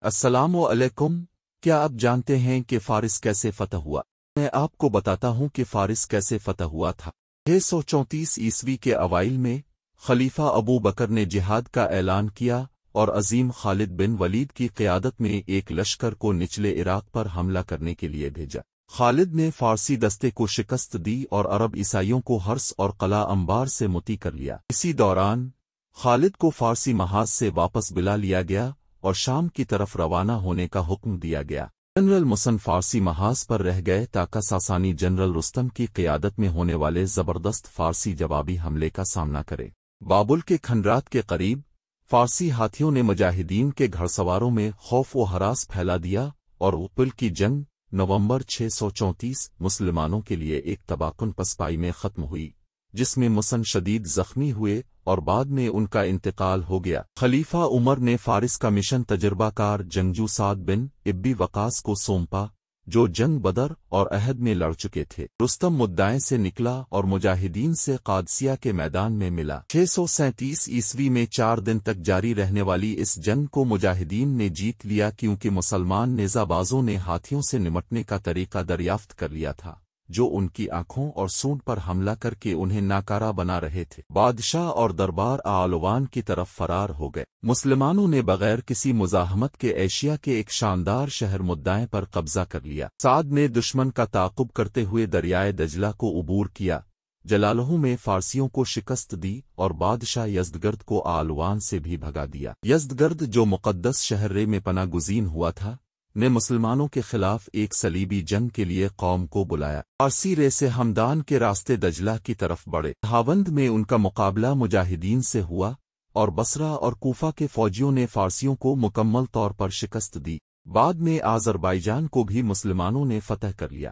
السلام علیکم۔ کیا آپ جانتے ہیں کہ فارس کیسے فتح ہوا؟ میں آپ کو بتاتا ہوں کہ فارس کیسے فتح ہوا تھا۔ 634 کے اوائل میں خلیفہ ابو بکر نے جہاد کا اعلان کیا اور عظیم خالد بن ولید کی قیادت میں ایک لشکر کو نچلے عراق پر حملہ کرنے کے لیے بھیجا۔ خالد نے فارسی دستے کو شکست دی اور عرب عیسائیوں کو حرس اور قلعہ انبار سے مطیع کر لیا۔ اسی دوران خالد کو فارسی محاذ سے واپس بلا لیا گیا اور شام کی طرف روانہ ہونے کا حکم دیا گیا۔ جنرل مسن فارسی محاذ پر رہ گئے تاکہ ساسانی جنرل رستم کی قیادت میں ہونے والے زبردست فارسی جوابی حملے کا سامنا کرے۔ بابل کے کھنڈرات کے قریب فارسی ہاتھیوں نے مجاہدین کے گھڑ سواروں میں خوف و ہراس پھیلا دیا اور اوپل کی جنگ نومبر 634 مسلمانوں کے لیے ایک تباہ کن پسپائی میں ختم ہوئی، جس میں مسن شدید زخمی ہوئے اور بعد میں ان کا انتقال ہو گیا۔ خلیفہ عمر نے فارس کا مشن تجربہ کار جنگجو سعد بن ابی وقاص کو سونپا، جو جنگ بدر اور احد میں لڑ چکے تھے۔ رستم مدائن سے نکلا اور مجاہدین سے قادسیہ کے میدان میں ملا۔ 637 میں 4 دن تک جاری رہنے والی اس جنگ کو مجاہدین نے جیت لیا، کیونکہ مسلمان نیزہ بازوں نے ہاتھیوں سے نمٹنے کا طریقہ دریافت کر لیا تھا، جو ان کی آنکھوں اور سونڈ پر حملہ کر کے انہیں ناکارہ بنا رہے تھے۔ بادشاہ اور دربار آلوان کی طرف فرار ہو گئے۔ مسلمانوں نے بغیر کسی مزاحمت کے ایشیا کے ایک شاندار شہر مدائن پر قبضہ کر لیا۔ سعد نے دشمن کا تعاقب کرتے ہوئے دریائے دجلہ کو عبور کیا، جلالہ میں فارسیوں کو شکست دی اور بادشاہ یزدگرد کو آلوان سے بھی بھگا دیا۔ یزدگرد، جو مقدس شہر رے میں پناہ گزین ہوا تھا، نے مسلمانوں کے خلاف ایک صلیبی جنگ کے لیے قوم کو بلایا۔ فارسی رے سے ہمدان کے راستے دجلہ کی طرف بڑھے۔ دہاوند میں ان کا مقابلہ مجاہدین سے ہوا اور بصرہ اور کوفہ کے فوجیوں نے فارسیوں کو مکمل طور پر شکست دی۔ بعد میں آذربائیجان کو بھی مسلمانوں نے فتح کر لیا۔